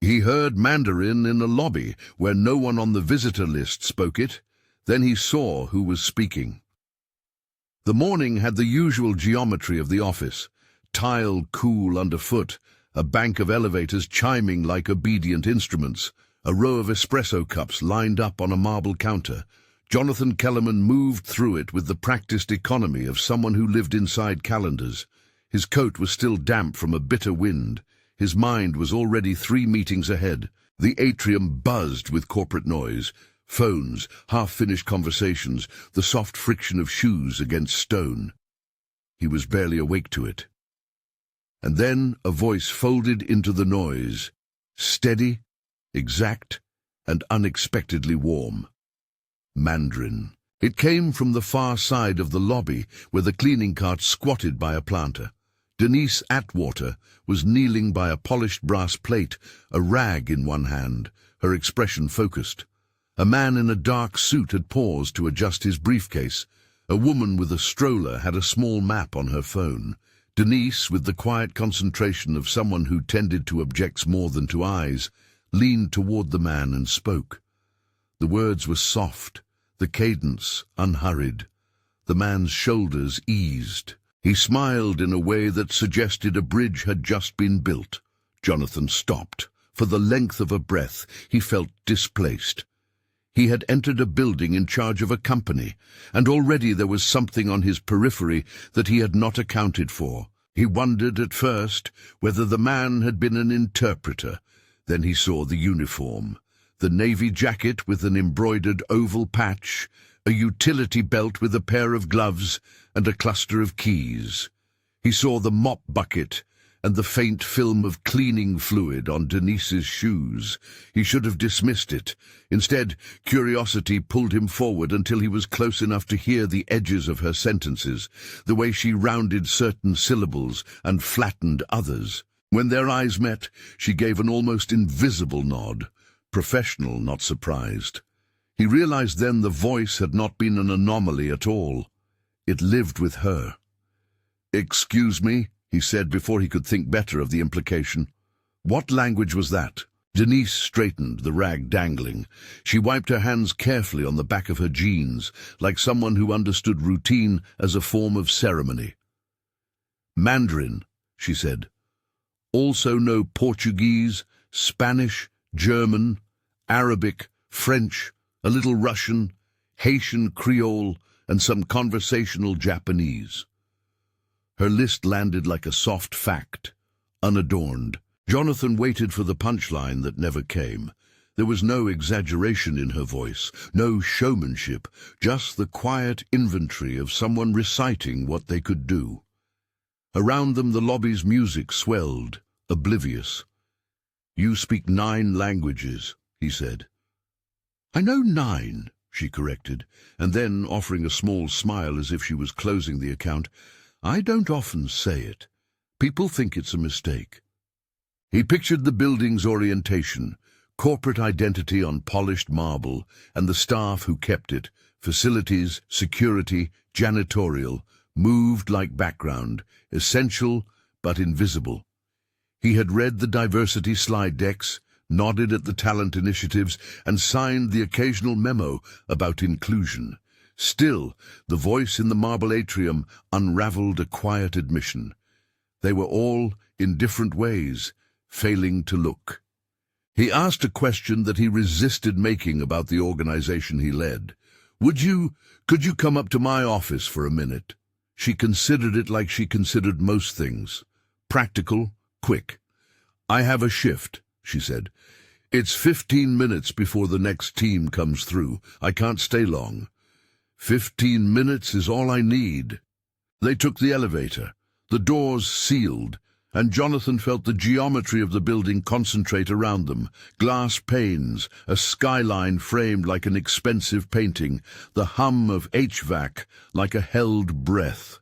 He heard Mandarin in a lobby where no one on the visitor list spoke it. Then he saw who was speaking. The morning had the usual geometry of the office. Tile cool underfoot, a bank of elevators chiming like obedient instruments, a row of espresso cups lined up on a marble counter. Jonathan Kellerman moved through it with the practiced economy of someone who lived inside calendars. His coat was still damp from a bitter wind. His mind was already 3 meetings ahead. The atrium buzzed with corporate noise. Phones, half-finished conversations, the soft friction of shoes against stone. He was barely awake to it. And then a voice folded into the noise, steady, exact, and unexpectedly warm. Mandarin. It came from the far side of the lobby, where the cleaning cart squatted by a planter. Denise Atwater was kneeling by a polished brass plate, a rag in one hand, her expression focused. A man in a dark suit had paused to adjust his briefcase. A woman with a stroller had a small map on her phone. Denise, with the quiet concentration of someone who tended to objects more than to eyes, leaned toward the man and spoke. The words were soft, the cadence unhurried. The man's shoulders eased. He smiled in a way that suggested a bridge had just been built. Jonathan stopped. For the length of a breath, he felt displaced. He had entered a building in charge of a company, and already there was something on his periphery that he had not accounted for. He wondered at first whether the man had been an interpreter. Then he saw the uniform. The navy jacket with an embroidered oval patch, a utility belt with a pair of gloves, and a cluster of keys. He saw the mop bucket and the faint film of cleaning fluid on Denise's shoes. He should have dismissed it. Instead, curiosity pulled him forward until he was close enough to hear the edges of her sentences, the way she rounded certain syllables and flattened others. When their eyes met, she gave an almost invisible nod. Professional, not surprised. He realized then the voice had not been an anomaly at all. It lived with her. "Excuse me," he said before he could think better of the implication. "What language was that?" Denise straightened, the rag dangling. She wiped her hands carefully on the back of her jeans, like someone who understood routine as a form of ceremony. "Mandarin," she said. "Also know Portuguese, Spanish, German, Arabic, French, a little Russian, Haitian Creole, and some conversational Japanese." Her list landed like a soft fact, unadorned. Jonathan waited for the punchline that never came. There was no exaggeration in her voice, no showmanship, just the quiet inventory of someone reciting what they could do. Around them the lobby's music swelled, oblivious. "You speak 9 languages," he said. "I know 9, she corrected, and then, offering a small smile as if she was closing the account, "I don't often say it. People think it's a mistake." He pictured the building's orientation, corporate identity on polished marble, and the staff who kept it, facilities, security, janitorial, moved like background, essential but invisible. He had read the diversity slide decks, nodded at the talent initiatives, and signed the occasional memo about inclusion. Still, the voice in the marble atrium unraveled a quiet admission. They were all, in different ways, failing to look. He asked a question that he resisted making about the organization he led. Could you come up to my office for a minute?" She considered it like she considered most things. Practical, quick. "I have a shift," she said. "It's 15 minutes before the next team comes through. I can't stay long." 15 minutes is all I need." They took the elevator. The doors sealed, and Jonathan felt the geometry of the building concentrate around them. Glass panes, a skyline framed like an expensive painting, the hum of HVAC like a held breath.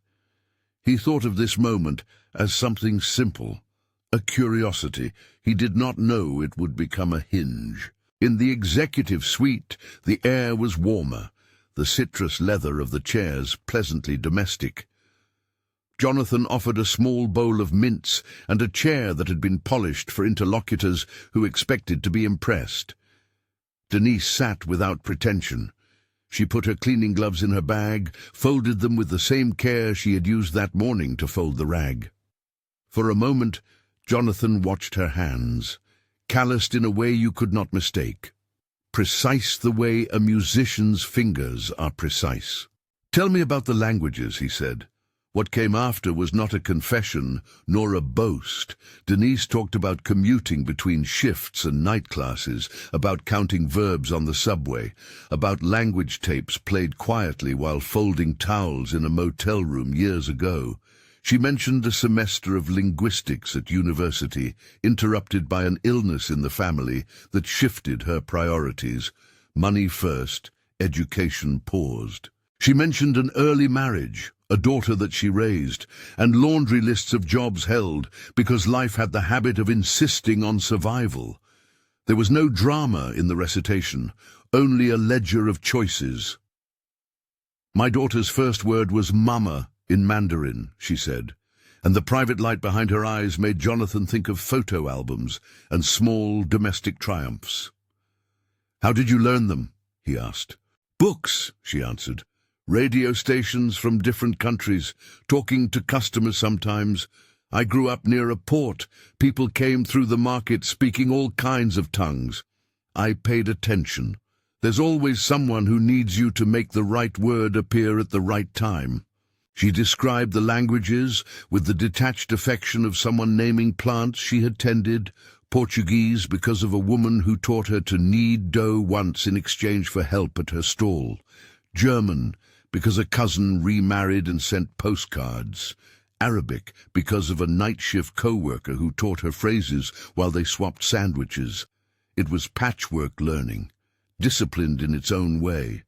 He thought of this moment as something simple, a curiosity. He did not know it would become a hinge. In the executive suite, the air was warmer, the citrus leather of the chairs pleasantly domestic. Jonathan offered a small bowl of mints and a chair that had been polished for interlocutors who expected to be impressed. Denise sat without pretension. She put her cleaning gloves in her bag, folded them with the same care she had used that morning to fold the rag. For a moment, Jonathan watched her hands, calloused in a way you could not mistake. Precise the way a musician's fingers are precise. "Tell me about the languages," he said. What came after was not a confession, nor a boast. Denise talked about commuting between shifts and night classes, about counting verbs on the subway, about language tapes played quietly while folding towels in a motel room years ago. She mentioned a semester of linguistics at university, interrupted by an illness in the family that shifted her priorities. Money first, education paused. She mentioned an early marriage, a daughter that she raised, and laundry lists of jobs held because life had the habit of insisting on survival. There was no drama in the recitation, only a ledger of choices. "My daughter's first word was mama in Mandarin," she said, and the private light behind her eyes made Jonathan think of photo albums and small domestic triumphs. "How did you learn them?" he asked. "Books," she answered. "Radio stations from different countries, talking to customers sometimes. I grew up near a port. People came through the market speaking all kinds of tongues. I paid attention. There's always someone who needs you to make the right word appear at the right time." She described the languages with the detached affection of someone naming plants she had tended. Portuguese because of a woman who taught her to knead dough once in exchange for help at her stall. German because a cousin remarried and sent postcards. Arabic because of a night shift co-worker who taught her phrases while they swapped sandwiches. It was patchwork learning, disciplined in its own way.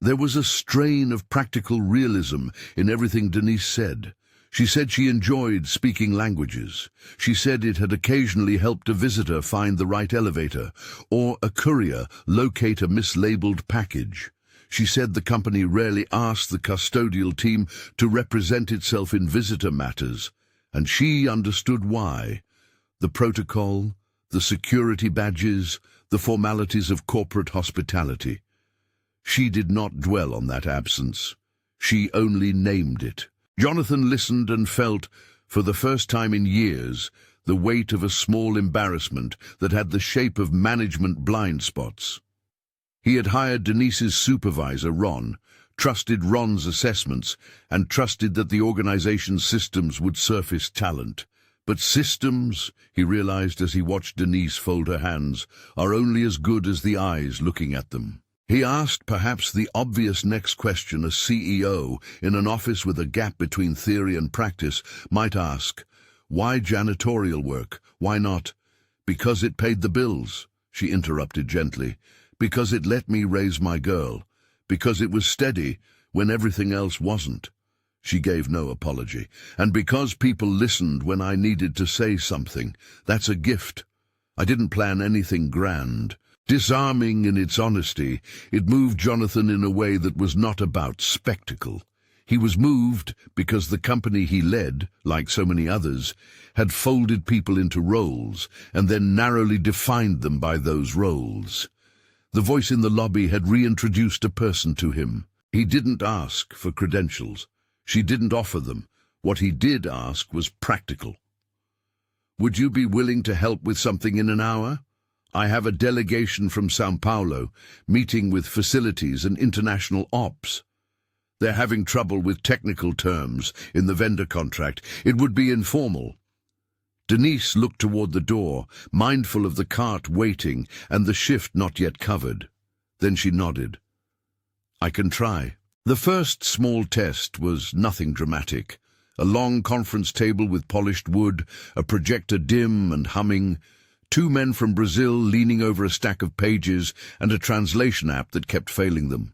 There was a strain of practical realism in everything Denise said. She said she enjoyed speaking languages. She said it had occasionally helped a visitor find the right elevator, or a courier locate a mislabeled package. She said the company rarely asked the custodial team to represent itself in visitor matters, and she understood why. The protocol, the security badges, the formalities of corporate hospitality. She did not dwell on that absence. She only named it. Jonathan listened and felt, for the first time in years, the weight of a small embarrassment that had the shape of management blind spots. He had hired Denise's supervisor, Ron, trusted Ron's assessments, and trusted that the organization's systems would surface talent. But systems, he realized as he watched Denise fold her hands, are only as good as the eyes looking at them. He asked perhaps the obvious next question a CEO in an office with a gap between theory and practice might ask. Why janitorial work? Why not? "Because it paid the bills," she interrupted gently. "Because it let me raise my girl. Because it was steady when everything else wasn't." She gave no apology. "And because people listened when I needed to say something. That's a gift. I didn't plan anything grand." Disarming in its honesty, it moved Jonathan in a way that was not about spectacle. He was moved because the company he led, like so many others, had folded people into roles and then narrowly defined them by those roles. The voice in the lobby had reintroduced a person to him. He didn't ask for credentials. She didn't offer them. What he did ask was practical. "Would you be willing to help with something in an hour? I have a delegation from São Paulo, meeting with facilities and international ops. They're having trouble with technical terms in the vendor contract. It would be informal." Denise looked toward the door, mindful of the cart waiting and the shift not yet covered. Then she nodded. "I can try." The first small test was nothing dramatic. A long conference table with polished wood, a projector dim and humming, 2 men from Brazil leaning over a stack of pages, and a translation app that kept failing them.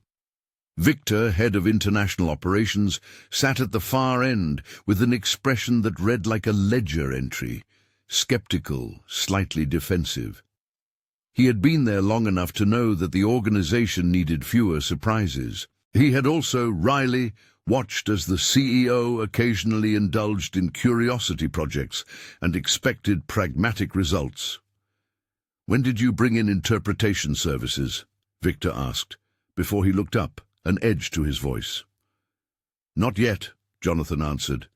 Victor, head of international operations, sat at the far end with an expression that read like a ledger entry, skeptical, slightly defensive. He had been there long enough to know that the organization needed fewer surprises. He had also, wryly, watched as the CEO occasionally indulged in curiosity projects and expected pragmatic results. "When did you bring in interpretation services?" Victor asked, before he looked up, an edge to his voice. "Not yet," Jonathan answered.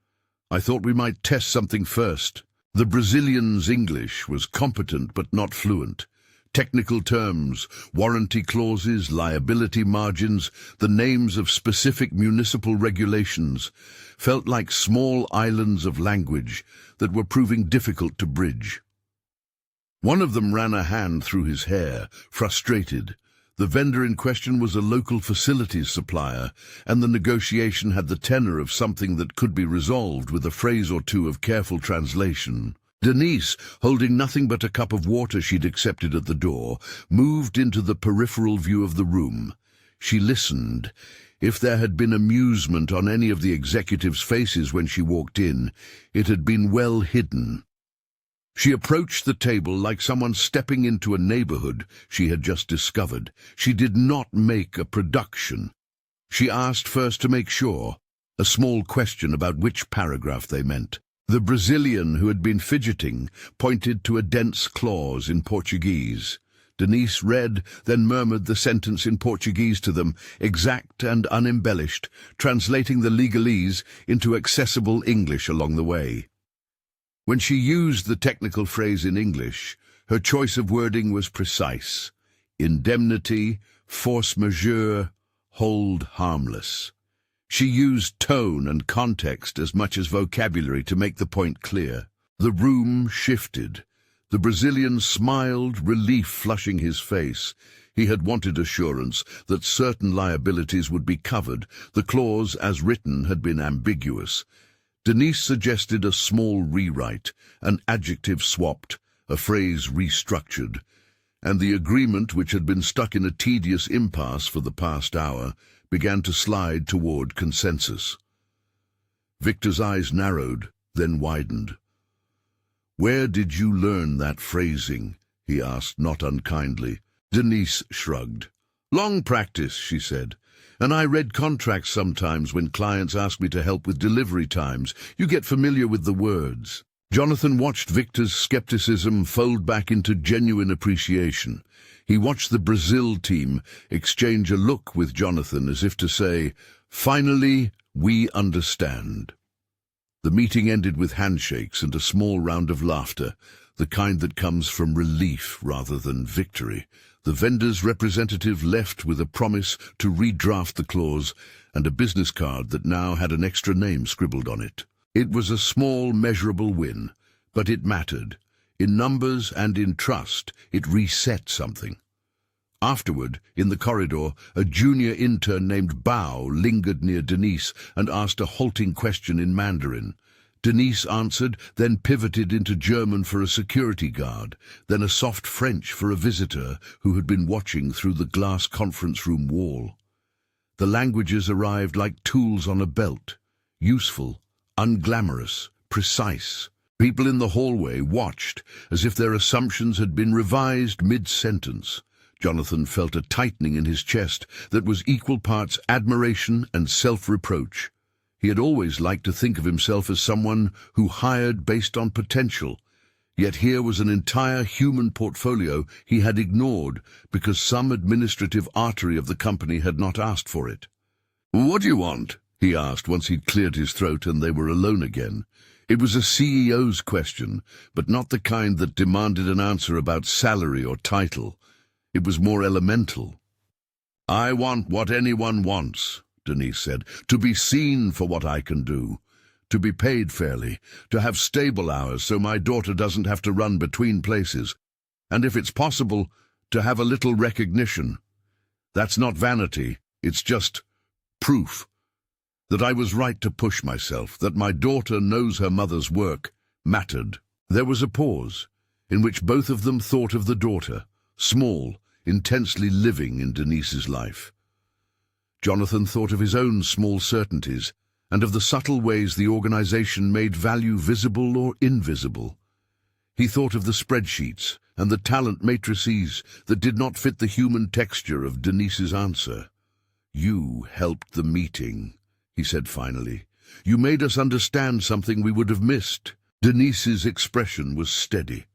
"I thought we might test something first." The Brazilian's English was competent but not fluent. Technical terms, warranty clauses, liability margins, the names of specific municipal regulations felt like small islands of language that were proving difficult to bridge. One of them ran a hand through his hair, frustrated. The vendor in question was a local facilities supplier, and the negotiation had the tenor of something that could be resolved with a phrase or two of careful translation. Denise, holding nothing but a cup of water she'd accepted at the door, moved into the peripheral view of the room. She listened. If there had been amusement on any of the executives' faces when she walked in, it had been well hidden. She approached the table like someone stepping into a neighborhood she had just discovered. She did not make a production. She asked first to make sure, a small question about which paragraph they meant. The Brazilian, who had been fidgeting, pointed to a dense clause in Portuguese. Denise read, then murmured the sentence in Portuguese to them, exact and unembellished, translating the legalese into accessible English along the way. When she used the technical phrase in English, her choice of wording was precise. Indemnity, force majeure, hold harmless. She used tone and context as much as vocabulary to make the point clear. The room shifted. The Brazilian smiled, relief flushing his face. He had wanted assurance that certain liabilities would be covered. The clause, as written, had been ambiguous. Denise suggested a small rewrite, an adjective swapped, a phrase restructured, and the agreement, which had been stuck in a tedious impasse for the past hour, began to slide toward consensus. Victor's eyes narrowed, then widened. "Where did you learn that phrasing?" he asked, not unkindly. Denise shrugged. "Long practice," she said. "And I read contracts sometimes when clients ask me to help with delivery times. You get familiar with the words." Jonathan watched Victor's skepticism fold back into genuine appreciation. He watched the Brazil team exchange a look with Jonathan as if to say, "Finally, we understand." The meeting ended with handshakes and a small round of laughter, the kind that comes from relief rather than victory. The vendor's representative left with a promise to redraft the clause and a business card that now had an extra name scribbled on it. It was a small, measurable win, but it mattered. In numbers and in trust, it reset something. Afterward, in the corridor, a junior intern named Bao lingered near Denise and asked a halting question in Mandarin. Denise answered, then pivoted into German for a security guard, then a soft French for a visitor who had been watching through the glass conference room wall. The languages arrived like tools on a belt, useful, unglamorous, precise. People in the hallway watched as if their assumptions had been revised mid-sentence. Jonathan felt a tightening in his chest that was equal parts admiration and self-reproach. He had always liked to think of himself as someone who hired based on potential, yet here was an entire human portfolio he had ignored because some administrative artery of the company had not asked for it. "What do you want?" he asked once he'd cleared his throat and they were alone again. It was a CEO's question, but not the kind that demanded an answer about salary or title. It was more elemental. "I want what anyone wants," Denise said, "to be seen for what I can do, to be paid fairly, to have stable hours so my daughter doesn't have to run between places, and if it's possible, to have a little recognition. That's not vanity, it's just proof that I was right to push myself, that my daughter knows her mother's work mattered." There was a pause, in which both of them thought of the daughter, small, intensely living in Denise's life. Jonathan thought of his own small certainties and of the subtle ways the organization made value visible or invisible. He thought of the spreadsheets and the talent matrices that did not fit the human texture of Denise's answer. "You helped the meeting," he said finally. "You made us understand something we would have missed." Denise's expression was steady.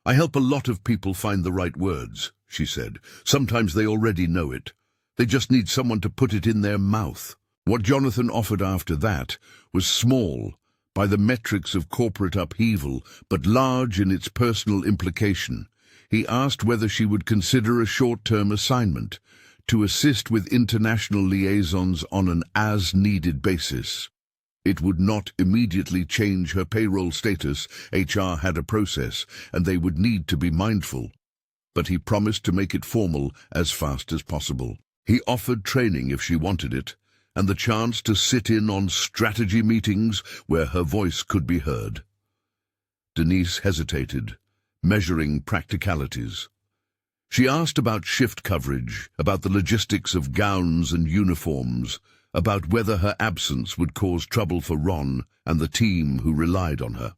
"I help a lot of people find the right words," she said. "Sometimes they already know it. They just need someone to put it in their mouth." What Jonathan offered after that was small by the metrics of corporate upheaval, but large in its personal implication. He asked whether she would consider a short-term assignment to assist with international liaisons on an as-needed basis. It would not immediately change her payroll status. HR had a process, and they would need to be mindful. But he promised to make it formal as fast as possible. He offered training if she wanted it, and the chance to sit in on strategy meetings where her voice could be heard. Denise hesitated, measuring practicalities. She asked about shift coverage, about the logistics of gowns and uniforms, about whether her absence would cause trouble for Ron and the team who relied on her.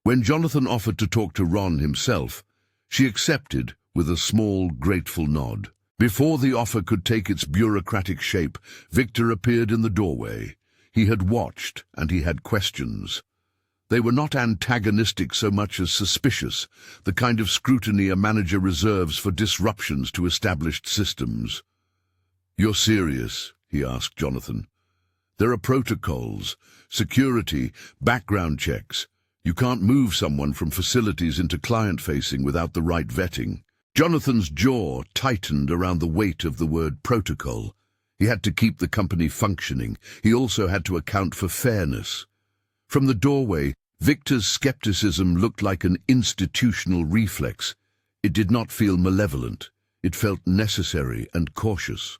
When Jonathan offered to talk to Ron himself, she accepted with a small, grateful nod. Before the offer could take its bureaucratic shape, Victor appeared in the doorway. He had watched, and he had questions. They were not antagonistic so much as suspicious, the kind of scrutiny a manager reserves for disruptions to established systems. "You're serious?" he asked Jonathan. "There are protocols, security, background checks. You can't move someone from facilities into client-facing without the right vetting." Jonathan's jaw tightened around the weight of the word protocol. He had to keep the company functioning. He also had to account for fairness. From the doorway, Victor's skepticism looked like an institutional reflex. It did not feel malevolent. It felt necessary and cautious.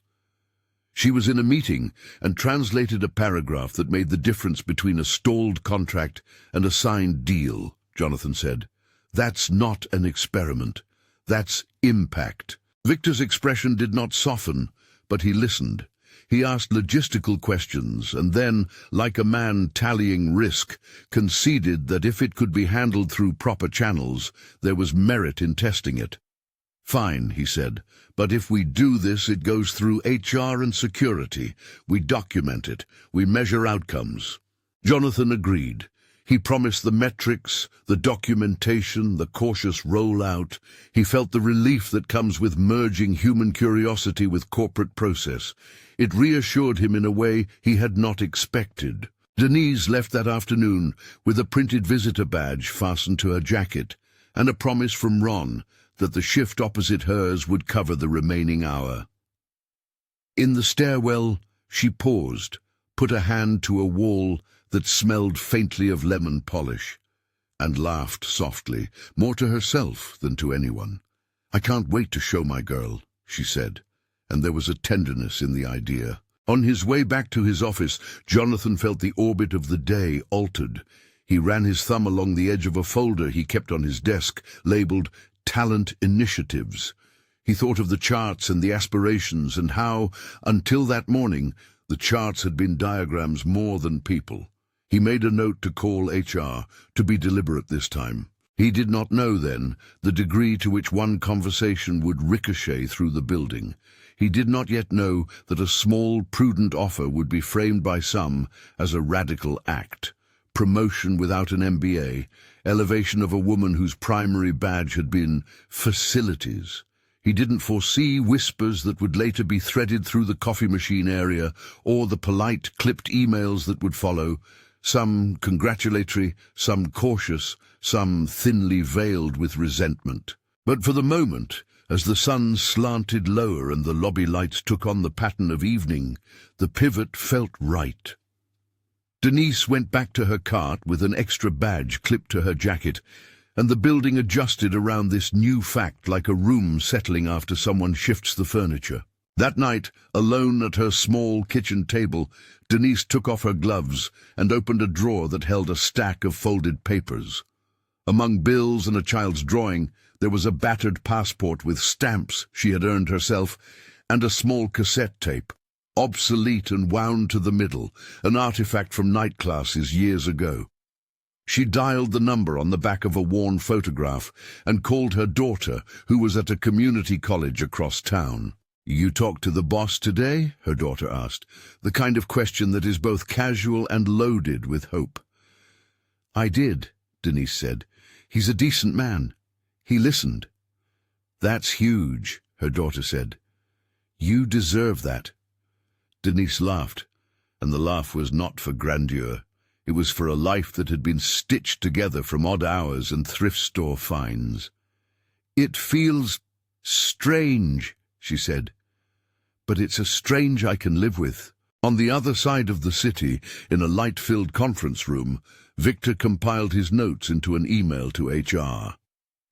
She was in a meeting and translated a paragraph that made the difference between a stalled contract and a signed deal, Jonathan said. "That's not an experiment. That's impact." Victor's expression did not soften, but he listened. He asked logistical questions and then, like a man tallying risk, conceded that if it could be handled through proper channels, there was merit in testing it. "Fine," he said, "but if we do this, it goes through HR and security. We document it. We measure outcomes." Jonathan agreed. He promised the metrics, the documentation, the cautious rollout. He felt the relief that comes with merging human curiosity with corporate process. It reassured him in a way he had not expected. Denise left that afternoon with a printed visitor badge fastened to her jacket and a promise from Ron that the shift opposite hers would cover the remaining hour. In the stairwell, she paused, put a hand to a wall that smelled faintly of lemon polish, and laughed softly, more to herself than to anyone. "I can't wait to show my girl," she said, and there was a tenderness in the idea. On his way back to his office, Jonathan felt the orbit of the day altered. He ran his thumb along the edge of a folder he kept on his desk, labeled Talent Initiatives. He thought of the charts and the aspirations and how, until that morning, the charts had been diagrams more than people. He made a note to call HR, to be deliberate this time. He did not know then the degree to which one conversation would ricochet through the building. He did not yet know that a small, prudent offer would be framed by some as a radical act. Promotion without an MBA, elevation of a woman whose primary badge had been facilities. He didn't foresee whispers that would later be threaded through the coffee machine area or the polite, clipped emails that would follow, some congratulatory, some cautious, some thinly veiled with resentment. But for the moment, as the sun slanted lower and the lobby lights took on the pattern of evening, the pivot felt right. Denise went back to her cart with an extra badge clipped to her jacket, and the building adjusted around this new fact like a room settling after someone shifts the furniture. That night, alone at her small kitchen table, Denise took off her gloves and opened a drawer that held a stack of folded papers. Among bills and a child's drawing, there was a battered passport with stamps she had earned herself and a small cassette tape, obsolete and wound to the middle, an artifact from night classes years ago. She dialed the number on the back of a worn photograph and called her daughter, who was at a community college across town. You talked to the boss today? Her daughter asked, the kind of question that is both casual and loaded with hope. I did, Denise said. He's a decent man. He listened. That's huge, her daughter said. You deserve that. Denise laughed, and the laugh was not for grandeur. It was for a life that had been stitched together from odd hours and thrift store finds. It feels strange, she said, but it's a strange I can live with. On the other side of the city, in a light-filled conference room, Victor compiled his notes into an email to HR.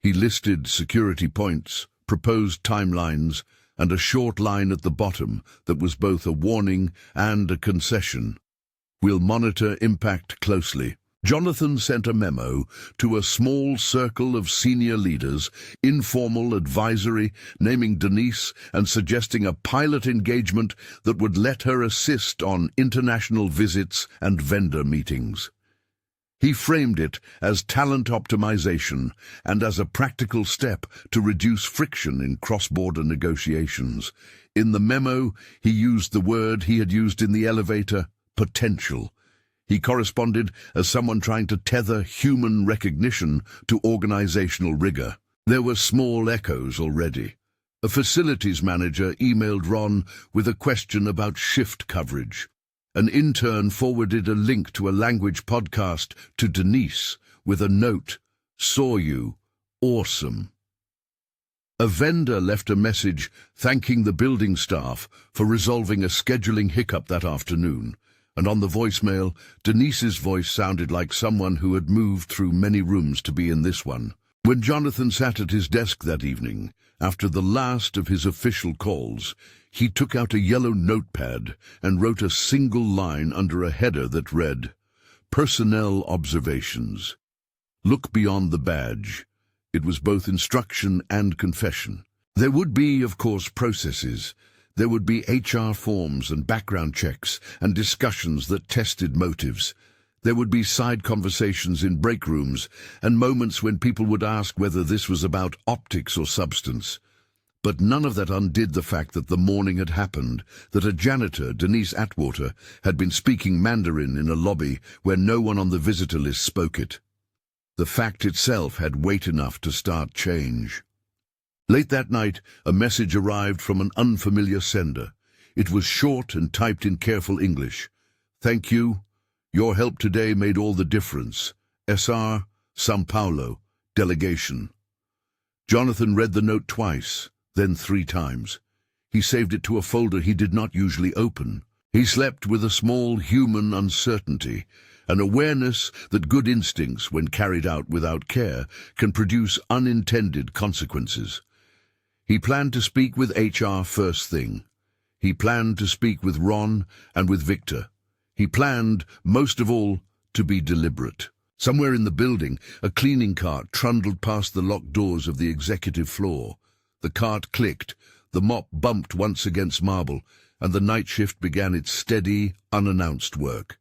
He listed security points, proposed timelines, and a short line at the bottom that was both a warning and a concession. We'll monitor impact closely. Jonathan sent a memo to a small circle of senior leaders, informal advisory, naming Denise and suggesting a pilot engagement that would let her assist on international visits and vendor meetings. He framed it as talent optimization and as a practical step to reduce friction in cross-border negotiations. In the memo, he used the word he had used in the elevator, potential. He corresponded as someone trying to tether human recognition to organizational rigor. There were small echoes already. A facilities manager emailed Ron with a question about shift coverage. An intern forwarded a link to a language podcast to Denise with a note, "Saw you. Awesome." A vendor left a message thanking the building staff for resolving a scheduling hiccup that afternoon. And on the voicemail, Denise's voice sounded like someone who had moved through many rooms to be in this one. When Jonathan sat at his desk that evening, after the last of his official calls, he took out a yellow notepad and wrote a single line under a header that read, "Personnel observations. Look beyond the badge." It was both instruction and confession. There would be, of course, processes. There would be HR forms and background checks and discussions that tested motives. There would be side conversations in break rooms and moments when people would ask whether this was about optics or substance. But none of that undid the fact that the morning had happened, that a janitor, Denise Atwater, had been speaking Mandarin in a lobby where no one on the visitor list spoke it. The fact itself had weight enough to start change. Late that night, a message arrived from an unfamiliar sender. It was short and typed in careful English. "Thank you. Your help today made all the difference. SR, São Paulo, delegation." Jonathan read the note twice, then 3 times. He saved it to a folder he did not usually open. He slept with a small human uncertainty, an awareness that good instincts, when carried out without care, can produce unintended consequences. He planned to speak with HR first thing. He planned to speak with Ron and with Victor. He planned, most of all, to be deliberate. Somewhere in the building, a cleaning cart trundled past the locked doors of the executive floor. The cart clicked, the mop bumped once against marble, and the night shift began its steady, unannounced work.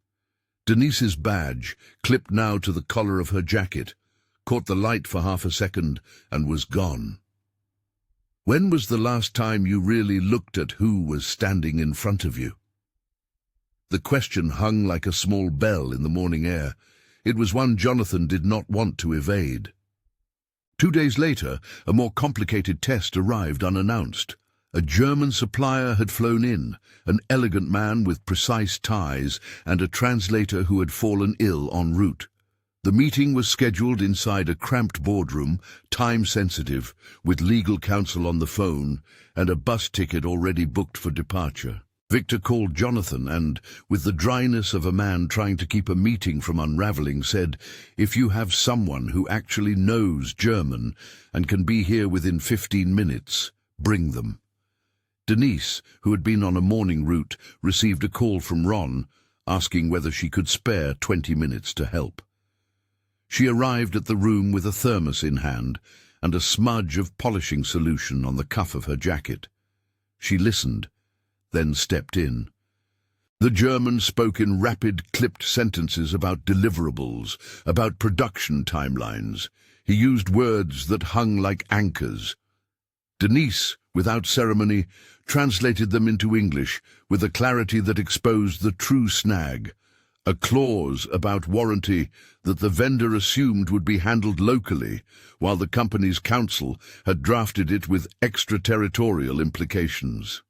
Denise's badge, clipped now to the collar of her jacket, caught the light for half a second and was gone. When was the last time you really looked at who was standing in front of you? The question hung like a small bell in the morning air. It was one Jonathan did not want to evade. 2 days later, a more complicated test arrived unannounced. A German supplier had flown in, an elegant man with precise ties and a translator who had fallen ill en route. The meeting was scheduled inside a cramped boardroom, time-sensitive, with legal counsel on the phone and a bus ticket already booked for departure. Victor called Jonathan and, with the dryness of a man trying to keep a meeting from unraveling, said, "If you have someone who actually knows German and can be here within 15 minutes, bring them." Denise, who had been on a morning route, received a call from Ron, asking whether she could spare 20 minutes to help. She arrived at the room with a thermos in hand and a smudge of polishing solution on the cuff of her jacket. She listened, then stepped in. The German spoke in rapid, clipped sentences about deliverables, about production timelines. He used words that hung like anchors. Denise, without ceremony, translated them into English with a clarity that exposed the true snag, a clause about warranty that the vendor assumed would be handled locally, while the company's counsel had drafted it with extraterritorial implications.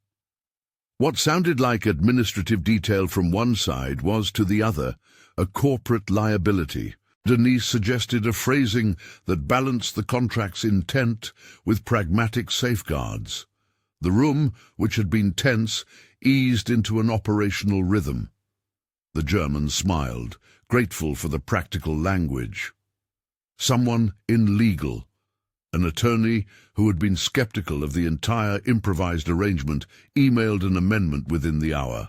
What sounded like administrative detail from one side was, to the other, a corporate liability. Denise suggested a phrasing that balanced the contract's intent with pragmatic safeguards. The room, which had been tense, eased into an operational rhythm. The German smiled, grateful for the practical language. Someone in legal, an attorney who had been skeptical of the entire improvised arrangement, emailed an amendment within the hour.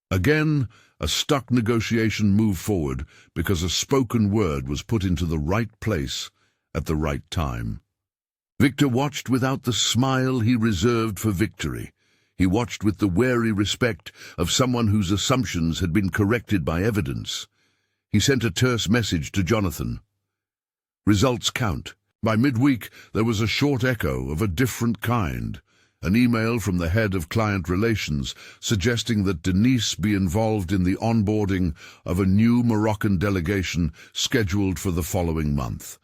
Again, a stuck negotiation moved forward because a spoken word was put into the right place at the right time. Victor watched without the smile he reserved for victory. He watched with the wary respect of someone whose assumptions had been corrected by evidence. He sent a terse message to Jonathan. Results count. By midweek, there was a short echo of a different kind. An email from the head of client relations suggesting that Denise be involved in the onboarding of a new Moroccan delegation scheduled for the following month.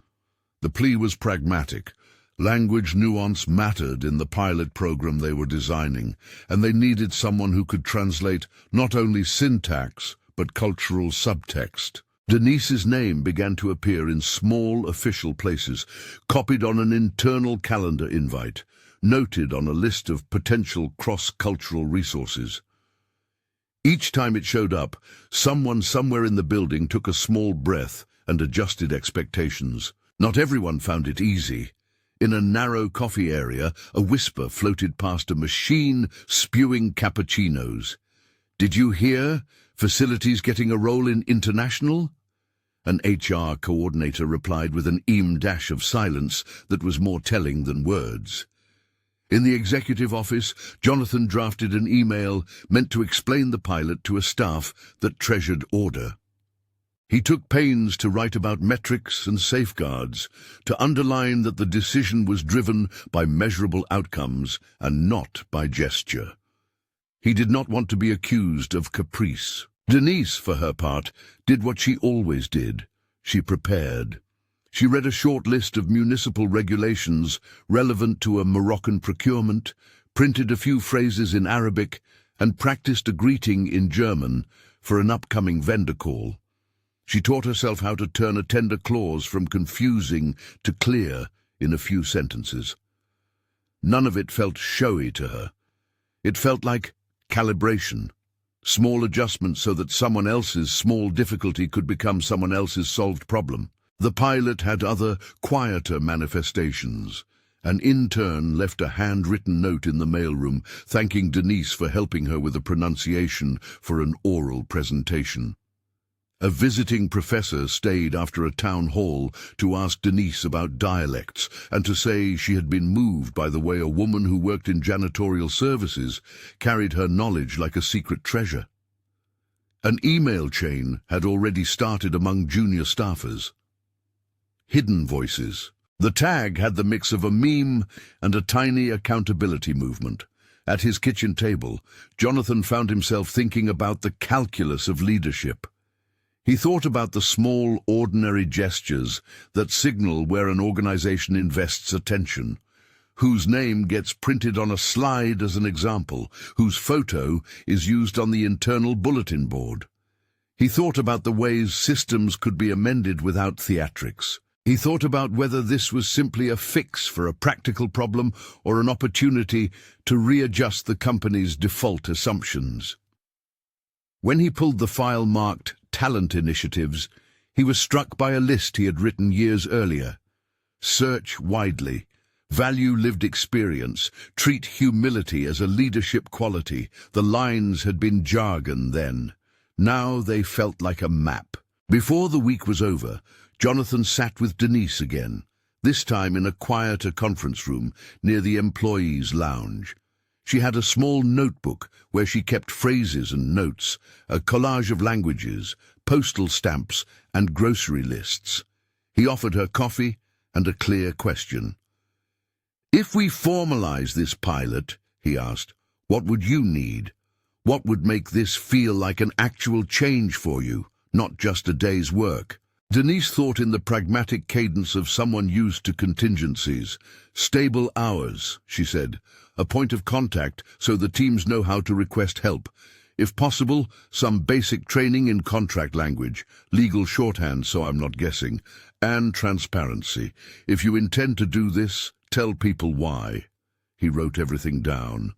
The plea was pragmatic. Language nuance mattered in the pilot program they were designing, and they needed someone who could translate not only syntax, but cultural subtext. Denise's name began to appear in small official places, copied on an internal calendar invite, noted on a list of potential cross-cultural resources. Each time it showed up, someone somewhere in the building took a small breath and adjusted expectations. Not everyone found it easy. In a narrow coffee area, a whisper floated past a machine spewing cappuccinos. "Did you hear? Facilities getting a role in international?" An HR coordinator replied with an dash of silence that was more telling than words. In the executive office, Jonathan drafted an email meant to explain the pilot to a staff that treasured order. He took pains to write about metrics and safeguards, to underline that the decision was driven by measurable outcomes and not by gesture. He did not want to be accused of caprice. Denise, for her part, did what she always did. She prepared. She read a short list of municipal regulations relevant to a Moroccan procurement, printed a few phrases in Arabic, and practiced a greeting in German for an upcoming vendor call. She taught herself how to turn a tender clause from confusing to clear in a few sentences. None of it felt showy to her. It felt like calibration, small adjustments so that someone else's small difficulty could become someone else's solved problem. The pilot had other, quieter manifestations. An intern left a handwritten note in the mailroom thanking Denise for helping her with a pronunciation for an oral presentation. A visiting professor stayed after a town hall to ask Denise about dialects and to say she had been moved by the way a woman who worked in janitorial services carried her knowledge like a secret treasure. An email chain had already started among junior staffers. Hidden voices. The tag had the mix of a meme and a tiny accountability movement. At his kitchen table, Jonathan found himself thinking about the calculus of leadership. He thought about the small, ordinary gestures that signal where an organization invests attention, whose name gets printed on a slide as an example, whose photo is used on the internal bulletin board. He thought about the ways systems could be amended without theatrics. He thought about whether this was simply a fix for a practical problem or an opportunity to readjust the company's default assumptions. When he pulled the file marked Talent Initiatives, he was struck by a list he had written years earlier. Search widely, value lived experience, treat humility as a leadership quality. The lines had been jargon then. Now they felt like a map. Before the week was over, Jonathan sat with Denise again, this time in a quieter conference room near the employees' lounge. She had a small notebook where she kept phrases and notes, a collage of languages, postal stamps, and grocery lists. He offered her coffee and a clear question. "If we formalize this pilot," he asked, "what would you need? What would make this feel like an actual change for you, not just a day's work?" Denise thought in the pragmatic cadence of someone used to contingencies. "Stable hours," she said. "A point of contact so the teams know how to request help. If possible, some basic training in contract language, legal shorthand so I'm not guessing, and transparency. If you intend to do this, tell people why." He wrote everything down.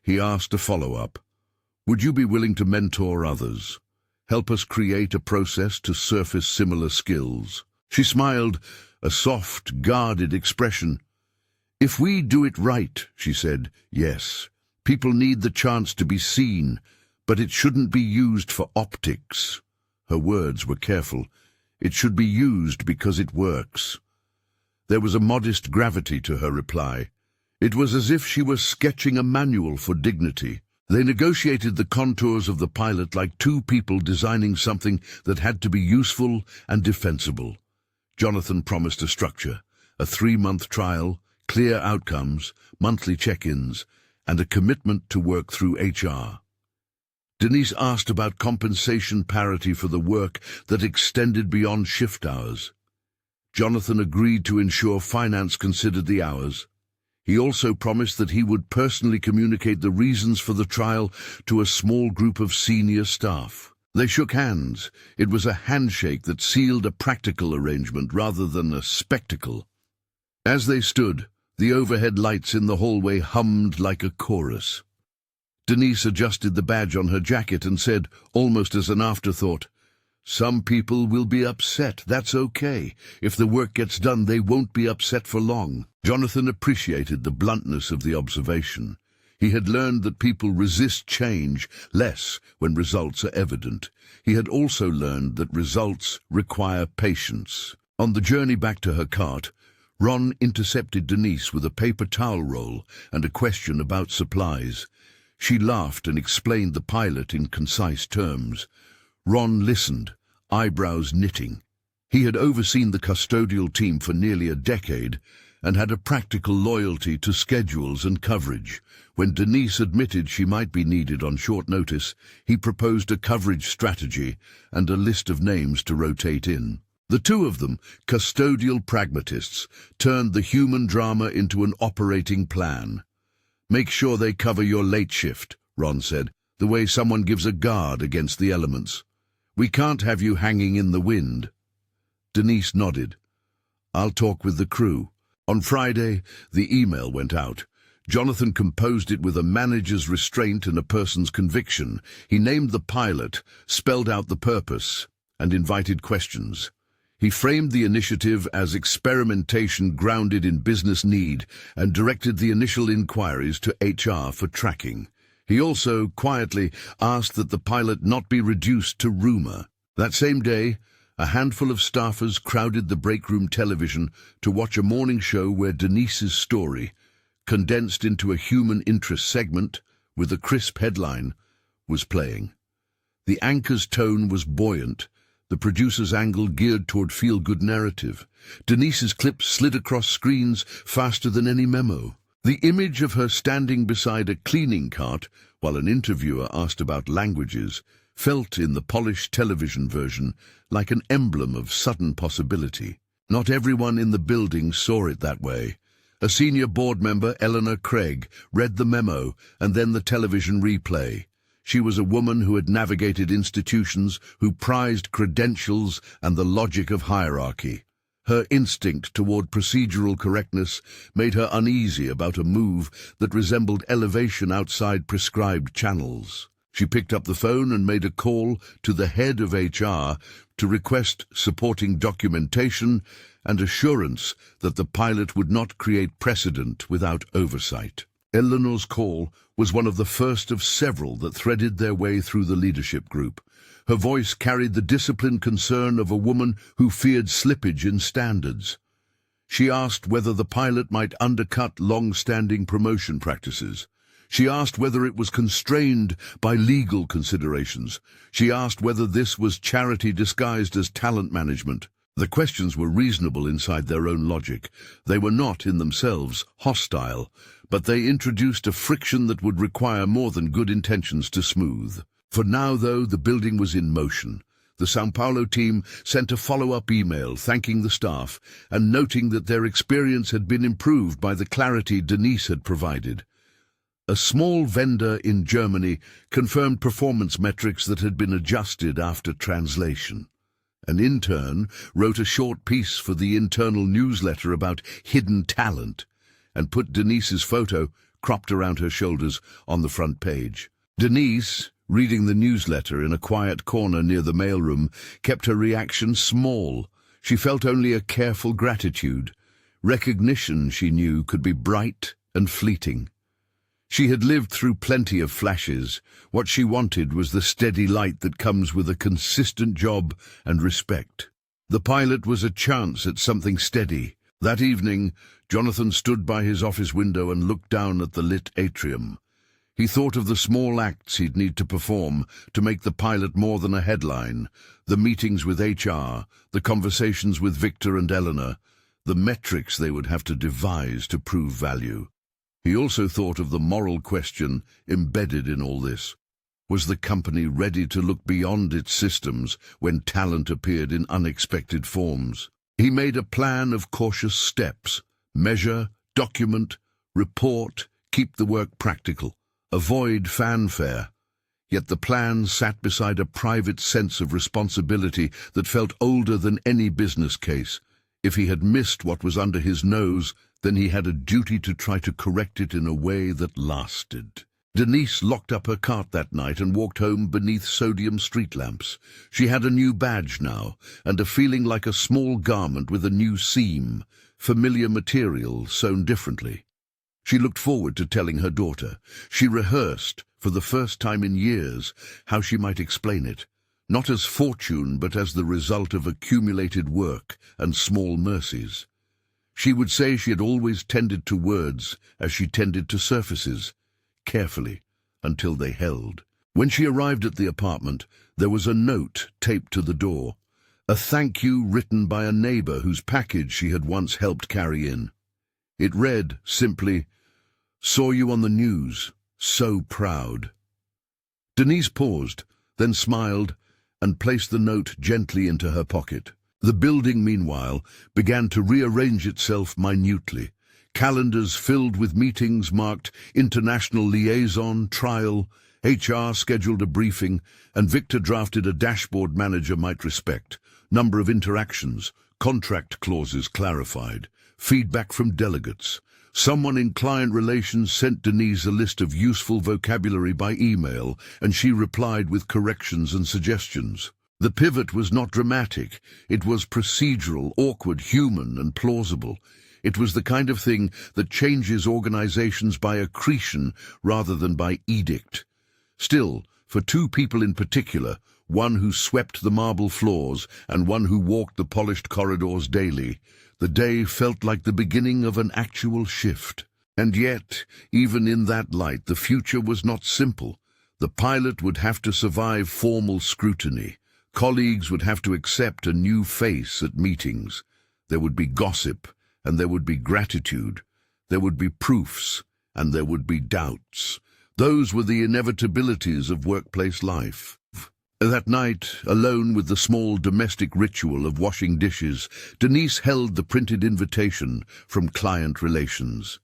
He asked a follow-up. "Would you be willing to mentor others? Help us create a process to surface similar skills?" She smiled, a soft, guarded expression. "If we do it right," she said, "yes. People need the chance to be seen, but it shouldn't be used for optics." Her words were careful. "It should be used because it works." There was a modest gravity to her reply. It was as if she were sketching a manual for dignity. They negotiated the contours of the pilot like two people designing something that had to be useful and defensible. Jonathan promised a structure, a 3-month trial, clear outcomes, monthly check-ins, and a commitment to work through HR. Denise asked about compensation parity for the work that extended beyond shift hours. Jonathan agreed to ensure finance considered the hours. He also promised that he would personally communicate the reasons for the trial to a small group of senior staff. They shook hands. It was a handshake that sealed a practical arrangement rather than a spectacle. As they stood, the overhead lights in the hallway hummed like a chorus. Denise adjusted the badge on her jacket and said, almost as an afterthought, "Some people will be upset. That's okay. If the work gets done, they won't be upset for long." Jonathan appreciated the bluntness of the observation. He had learned that people resist change less when results are evident. He had also learned that results require patience. On the journey back to her cart, Ron intercepted Denise with a paper towel roll and a question about supplies. She laughed and explained the pilot in concise terms. Ron listened, eyebrows knitting. He had overseen the custodial team for nearly a decade and had a practical loyalty to schedules and coverage. When Denise admitted she might be needed on short notice, he proposed a coverage strategy and a list of names to rotate in. The two of them, custodial pragmatists, turned the human drama into an operating plan. "Make sure they cover your late shift," Ron said, "the way someone gives a guard against the elements. We can't have you hanging in the wind." Denise nodded. "I'll talk with the crew." On Friday, the email went out. Jonathan composed it with a manager's restraint and a person's conviction. He named the pilot, spelled out the purpose, and invited questions. He framed the initiative as experimentation grounded in business need and directed the initial inquiries to HR for tracking. He also, quietly, asked that the pilot not be reduced to rumor. That same day, a handful of staffers crowded the breakroom television to watch a morning show where Denise's story, condensed into a human interest segment with a crisp headline, was playing. The anchor's tone was buoyant, the producer's angle geared toward feel-good narrative. Denise's clips slid across screens faster than any memo. The image of her standing beside a cleaning cart while an interviewer asked about languages felt in the polished television version like an emblem of sudden possibility. Not everyone in the building saw it that way. A senior board member, Eleanor Craig, read the memo and then the television replay. She was a woman who had navigated institutions, who prized credentials and the logic of hierarchy. Her instinct toward procedural correctness made her uneasy about a move that resembled elevation outside prescribed channels. She picked up the phone and made a call to the head of HR to request supporting documentation and assurance that the pilot would not create precedent without oversight. Eleanor's call was one of the first of several that threaded their way through the leadership group. Her voice carried the disciplined concern of a woman who feared slippage in standards. She asked whether the pilot might undercut long-standing promotion practices. She asked whether it was constrained by legal considerations. She asked whether this was charity disguised as talent management. The questions were reasonable inside their own logic. They were not, in themselves, hostile, but they introduced a friction that would require more than good intentions to smooth. For now, though, the building was in motion. The São Paulo team sent a follow-up email thanking the staff and noting that their experience had been improved by the clarity Denise had provided. A small vendor in Germany confirmed performance metrics that had been adjusted after translation. An intern wrote a short piece for the internal newsletter about hidden talent and put Denise's photo, cropped around her shoulders, on the front page. Denise, reading the newsletter in a quiet corner near the mailroom, kept her reaction small. She felt only a careful gratitude. Recognition, she knew, could be bright and fleeting. She had lived through plenty of flashes. What she wanted was the steady light that comes with a consistent job and respect. The pilot was a chance at something steady. That evening, Jonathan stood by his office window and looked down at the lit atrium. He thought of the small acts he'd need to perform to make the pilot more than a headline, the meetings with HR, the conversations with Victor and Eleanor, the metrics they would have to devise to prove value. He also thought of the moral question embedded in all this. Was the company ready to look beyond its systems when talent appeared in unexpected forms? He made a plan of cautious steps: measure, document, report, keep the work practical, avoid fanfare. Yet the plan sat beside a private sense of responsibility that felt older than any business case. If he had missed what was under his nose, then he had a duty to try to correct it in a way that lasted. Denise locked up her cart that night and walked home beneath sodium street lamps. She had a new badge now, and a feeling like a small garment with a new seam, familiar material sewn differently. She looked forward to telling her daughter. She rehearsed, for the first time in years, how she might explain it, not as fortune but as the result of accumulated work and small mercies. She would say she had always tended to words as she tended to surfaces, carefully, until they held. When she arrived at the apartment, there was a note taped to the door, a thank you written by a neighbor whose package she had once helped carry in. It read, simply, "Saw you on the news. So proud." Denise paused, then smiled, and placed the note gently into her pocket. The building, meanwhile, began to rearrange itself minutely. Calendars filled with meetings marked international liaison, trial, HR scheduled a briefing, and Victor drafted a dashboard manager might respect. Number of interactions, contract clauses clarified, feedback from delegates. Someone in client relations sent Denise a list of useful vocabulary by email, and she replied with corrections and suggestions. The pivot was not dramatic. It was procedural, awkward, human, and plausible. It was the kind of thing that changes organizations by accretion rather than by edict. Still, for two people in particular, one who swept the marble floors and one who walked the polished corridors daily, the day felt like the beginning of an actual shift. And yet, even in that light, the future was not simple. The pilot would have to survive formal scrutiny. Colleagues would have to accept a new face at meetings. There would be gossip, and there would be gratitude. There would be proofs, and there would be doubts. Those were the inevitabilities of workplace life. That night, alone with the small domestic ritual of washing dishes, Denise held the printed invitation from client relations.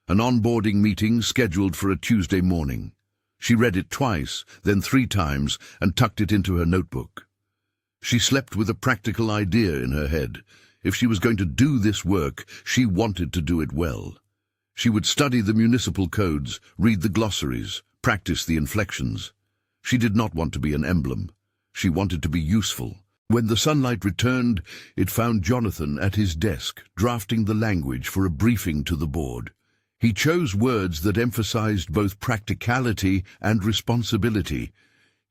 An onboarding meeting scheduled for a Tuesday morning. She read it twice, then 3 times, and tucked it into her notebook. She slept with a practical idea in her head. If she was going to do this work, she wanted to do it well. She would study the municipal codes, read the glossaries, practice the inflections. She did not want to be an emblem. She wanted to be useful. When the sunlight returned, it found Jonathan at his desk, drafting the language for a briefing to the board. He chose words that emphasized both practicality and responsibility.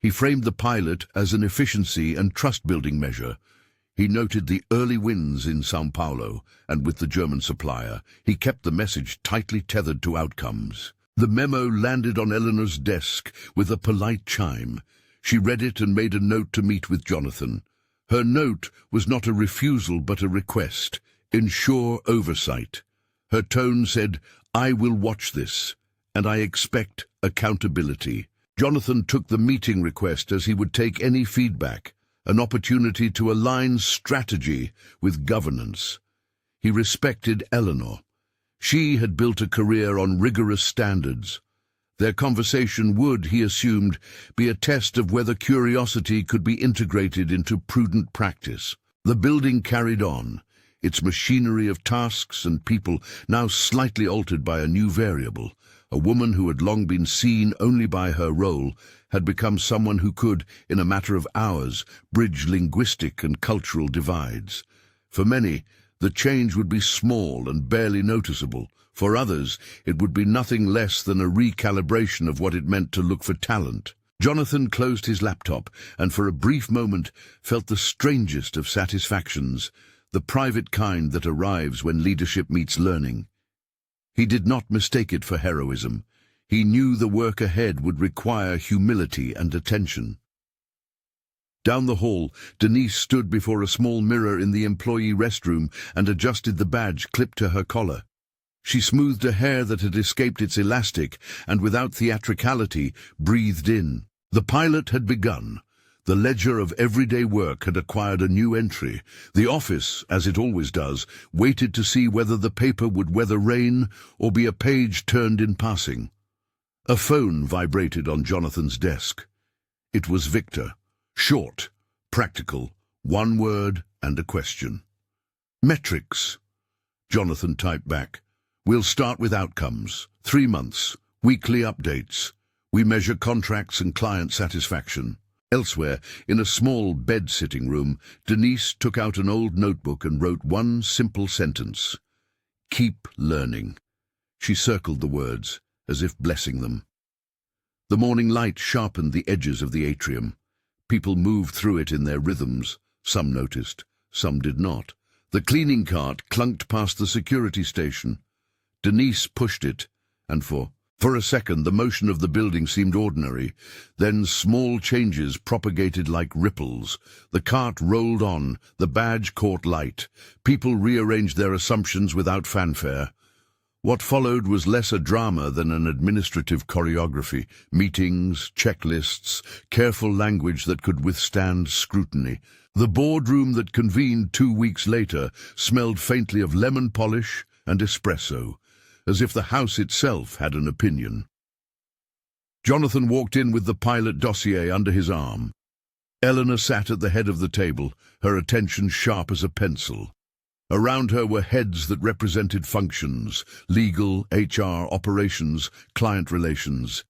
He framed the pilot as an efficiency and trust-building measure. He noted the early wins in São Paulo, and with the German supplier, he kept the message tightly tethered to outcomes. The memo landed on Eleanor's desk with a polite chime. She read it and made a note to meet with Jonathan. Her note was not a refusal but a request. Ensure oversight. Her tone said, "I will watch this, and I expect accountability." Jonathan took the meeting request as he would take any feedback, an opportunity to align strategy with governance. He respected Eleanor. She had built a career on rigorous standards. Their conversation would, he assumed, be a test of whether curiosity could be integrated into prudent practice. The building carried on, its machinery of tasks and people now slightly altered by a new variable. A woman who had long been seen only by her role had become someone who could, in a matter of hours, bridge linguistic and cultural divides. For many, the change would be small and barely noticeable. For others, it would be nothing less than a recalibration of what it meant to look for talent. Jonathan closed his laptop and for a brief moment felt the strangest of satisfactions, the private kind that arrives when leadership meets learning. He did not mistake it for heroism. He knew the work ahead would require humility and attention. Down the hall, Denise stood before a small mirror in the employee restroom and adjusted the badge clipped to her collar. She smoothed a hair that had escaped its elastic and, without theatricality, breathed in. The pilot had begun. The ledger of everyday work had acquired a new entry. The office, as it always does, waited to see whether the paper would weather rain or be a page turned in passing. A phone vibrated on Jonathan's desk. It was Victor. Short, practical, one word and a question. "Metrics," Jonathan typed back. "We'll start with outcomes. 3 months, weekly updates. We measure contracts and client satisfaction." Elsewhere, in a small bed-sitting room, Denise took out an old notebook and wrote one simple sentence. "Keep learning." She circled the words, as if blessing them. The morning light sharpened the edges of the atrium. People moved through it in their rhythms. Some noticed, some did not. The cleaning cart clunked past the security station. Denise pushed it, and for a second the motion of the building seemed ordinary. Then small changes propagated like ripples. The cart rolled on, the badge caught light. People rearranged their assumptions without fanfare. What followed was less a drama than an administrative choreography. Meetings, checklists, careful language that could withstand scrutiny. The boardroom that convened 2 weeks later smelled faintly of lemon polish and espresso, as if the house itself had an opinion. Jonathan walked in with the pilot dossier under his arm. Eleanor sat at the head of the table, her attention sharp as a pencil. Around her were heads that represented functions: legal, HR, operations, client relations.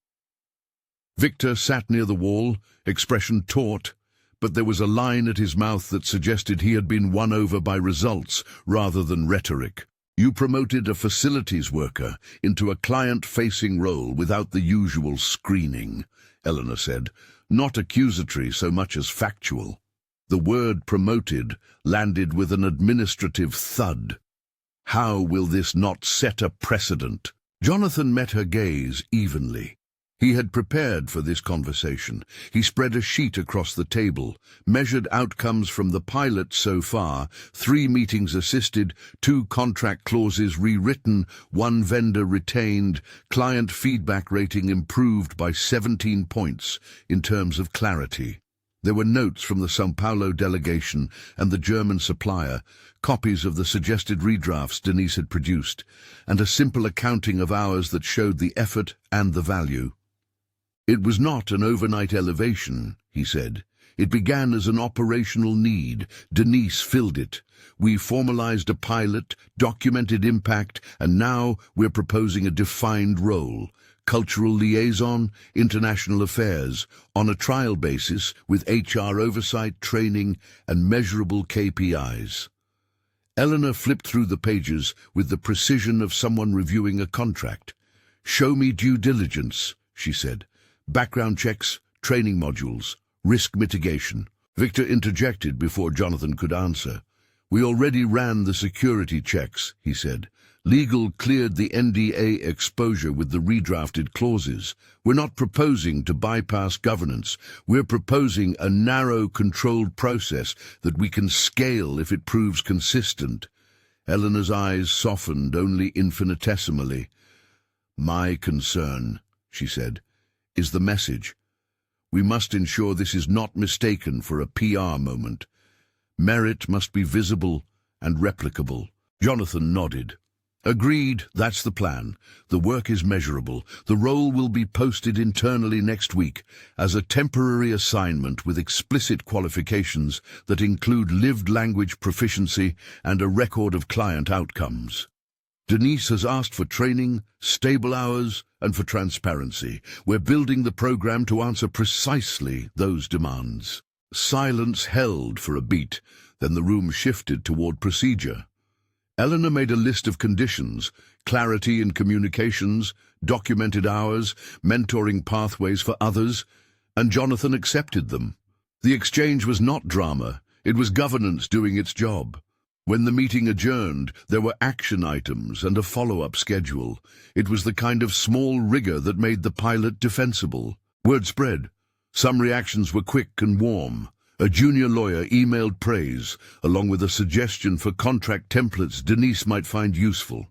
Victor sat near the wall, expression taut, but there was a line at his mouth that suggested he had been won over by results rather than rhetoric. "You promoted a facilities worker into a client-facing role without the usual screening," Eleanor said, not accusatory so much as factual. The word "promoted" landed with an administrative thud. How will this not set a precedent? Jonathan met her gaze evenly. He had prepared for this conversation. He spread a sheet across the table, measured outcomes from the pilot so far: 3 meetings assisted, 2 contract clauses rewritten, 1 vendor retained, client feedback rating improved by 17 points in terms of clarity. There were notes from the São Paulo delegation and the German supplier, copies of the suggested redrafts Denise had produced, and a simple accounting of hours that showed the effort and the value. "It was not an overnight elevation," he said. "It began as an operational need. Denise filled it. We formalized a pilot, documented impact, and now we're proposing a defined role: cultural liaison, international affairs, on a trial basis with HR oversight, training, and measurable KPIs. Eleanor flipped through the pages with the precision of someone reviewing a contract. "Show me due diligence," she said. "Background checks, training modules, risk mitigation." Victor interjected before Jonathan could answer. "We already ran the security checks," he said. Legal cleared the NDA exposure with the redrafted clauses. We're not proposing to bypass governance. We're proposing a narrow, controlled process that we can scale if it proves consistent. Eleanor's eyes softened only infinitesimally. My concern, she said, is the message. We must ensure this is not mistaken for a PR moment. Merit must be visible and replicable. Jonathan nodded. Agreed, that's the plan. The work is measurable. The role will be posted internally next week as a temporary assignment with explicit qualifications that include lived language proficiency and a record of client outcomes. Denise has asked for training, stable hours, and for transparency. We're building the program to answer precisely those demands. Silence held for a beat, then the room shifted toward procedure. Eleanor made a list of conditions: clarity in communications, documented hours, mentoring pathways for others, and Jonathan accepted them. The exchange was not drama, it was governance doing its job. When the meeting adjourned, there were action items and a follow-up schedule. It was the kind of small rigor that made the pilot defensible. Word spread. Some reactions were quick and warm. A junior lawyer emailed praise, along with a suggestion for contract templates Denise might find useful.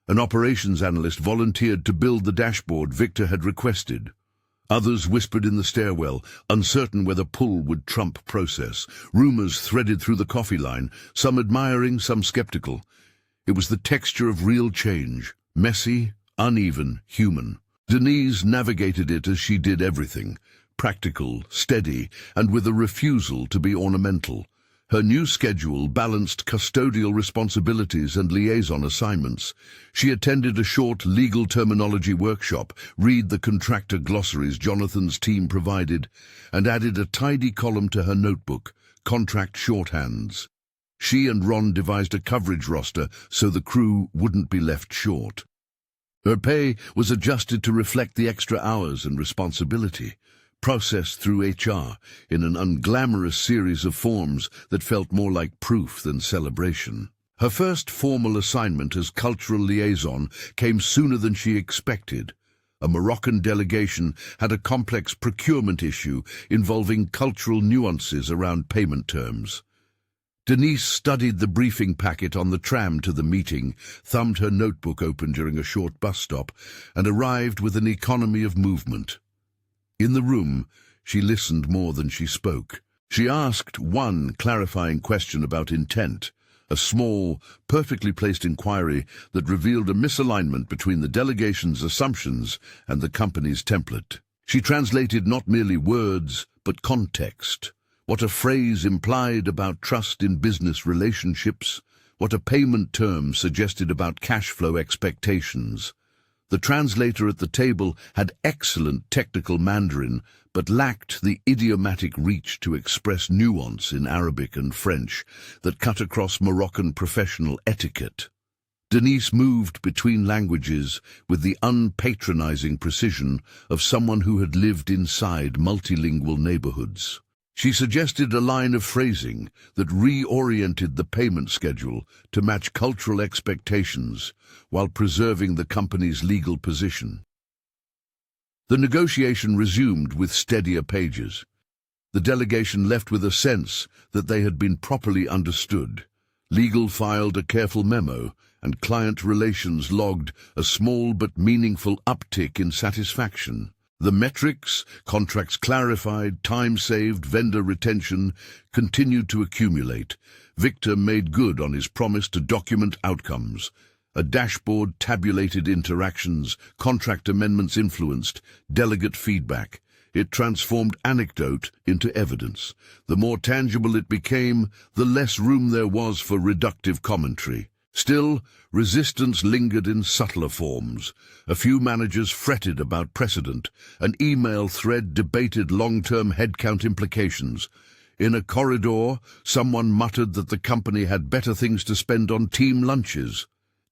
An operations analyst volunteered to build the dashboard Victor had requested. Others whispered in the stairwell, uncertain whether pull would trump process. Rumors threaded through the coffee line, some admiring, some skeptical. It was the texture of real change, messy, uneven, human. Denise navigated it as she did everything, practical, steady, and with a refusal to be ornamental. Her new schedule balanced custodial responsibilities and liaison assignments. She attended a short legal terminology workshop, read the contractor glossaries Jonathan's team provided, and added a tidy column to her notebook, contract shorthands. She and Ron devised a coverage roster so the crew wouldn't be left short. Her pay was adjusted to reflect the extra hours and responsibility, processed through HR in an unglamorous series of forms that felt more like proof than celebration. Her first formal assignment as cultural liaison came sooner than she expected. A Moroccan delegation had a complex procurement issue involving cultural nuances around payment terms. Denise studied the briefing packet on the tram to the meeting, thumbed her notebook open during a short bus stop, and arrived with an economy of movement. In the room, she listened more than she spoke. She asked one clarifying question about intent, a small, perfectly placed inquiry that revealed a misalignment between the delegation's assumptions and the company's template. She translated not merely words, but context. What a phrase implied about trust in business relationships, what a payment term suggested about cash flow expectations. The translator at the table had excellent technical Mandarin, but lacked the idiomatic reach to express nuance in Arabic and French that cut across Moroccan professional etiquette. Denise moved between languages with the unpatronizing precision of someone who had lived inside multilingual neighborhoods. She suggested a line of phrasing that reoriented the payment schedule to match cultural expectations while preserving the company's legal position. The negotiation resumed with steadier pages. The delegation left with a sense that they had been properly understood. Legal filed a careful memo, and client relations logged a small but meaningful uptick in satisfaction. The metrics, contracts clarified, time saved, vendor retention, continued to accumulate. Victor made good on his promise to document outcomes. A dashboard tabulated interactions, contract amendments influenced, delegate feedback. It transformed anecdote into evidence. The more tangible it became, the less room there was for reductive commentary. Still, resistance lingered in subtler forms. A few managers fretted about precedent. An email thread debated long-term headcount implications. In a corridor, someone muttered that the company had better things to spend on team lunches.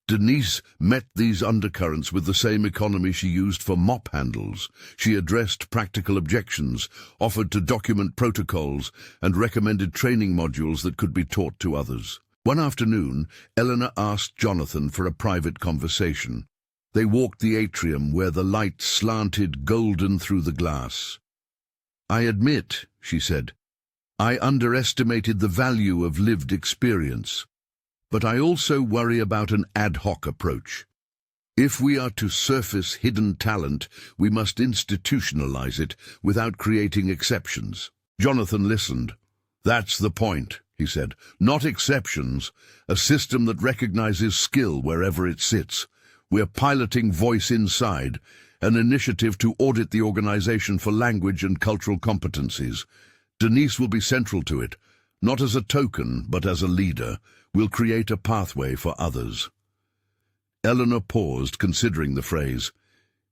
Denise met these undercurrents with the same economy she used for mop handles. She addressed practical objections, offered to document protocols, and recommended training modules that could be taught to others. One afternoon, Eleanor asked Jonathan for a private conversation. They walked the atrium where the light slanted golden through the glass. "I admit," she said, "I underestimated the value of lived experience. But I also worry about an ad hoc approach. If we are to surface hidden talent, we must institutionalize it without creating exceptions." Jonathan listened. "That's the point," he said. "Not exceptions, a system that recognizes skill wherever it sits. We're piloting Voice Inside, an initiative to audit the organization for language and cultural competencies. Denise will be central to it, not as a token, but as a leader. We'll create a pathway for others." Eleanor paused, considering the phrase.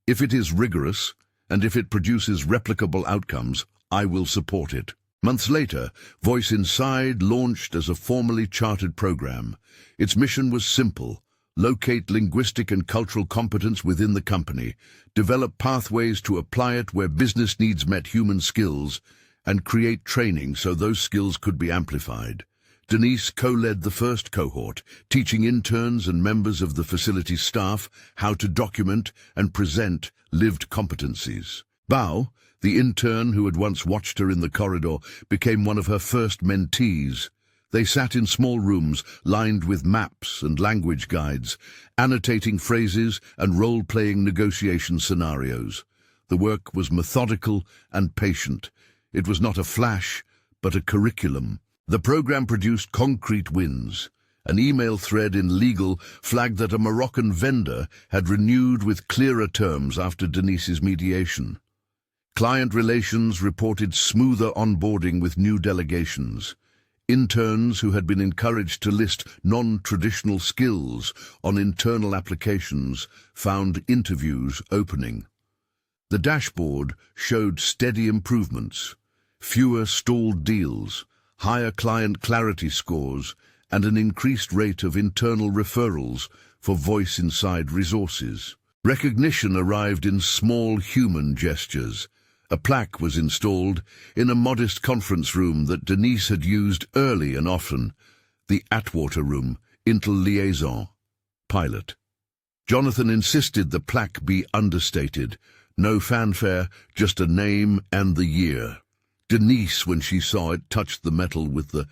"If it is rigorous, and if it produces replicable outcomes, I will support it." Months later, Voice Inside launched as a formally chartered program. Its mission was simple: locate linguistic and cultural competence within the company, develop pathways to apply it where business needs met human skills, and create training so those skills could be amplified. Denise co-led the first cohort, teaching interns and members of the facility staff how to document and present lived competencies. Bao, the intern who had once watched her in the corridor, became one of her first mentees. They sat in small rooms lined with maps and language guides, annotating phrases and role-playing negotiation scenarios. The work was methodical and patient. It was not a flash, but a curriculum. The program produced concrete wins. An email thread in legal flagged that a Moroccan vendor had renewed with clearer terms after Denise's mediation. Client relations reported smoother onboarding with new delegations. Interns who had been encouraged to list non-traditional skills on internal applications found interviews opening. The dashboard showed steady improvements: fewer stalled deals, higher client clarity scores, and an increased rate of internal referrals for Voice Inside resources. Recognition arrived in small human gestures. A plaque was installed in a modest conference room that Denise had used early and often, the Atwater room, Intel Liaison. Pilot. Jonathan insisted the plaque be understated. No fanfare, just a name and the year. Denise, when she saw it, touched the metal with the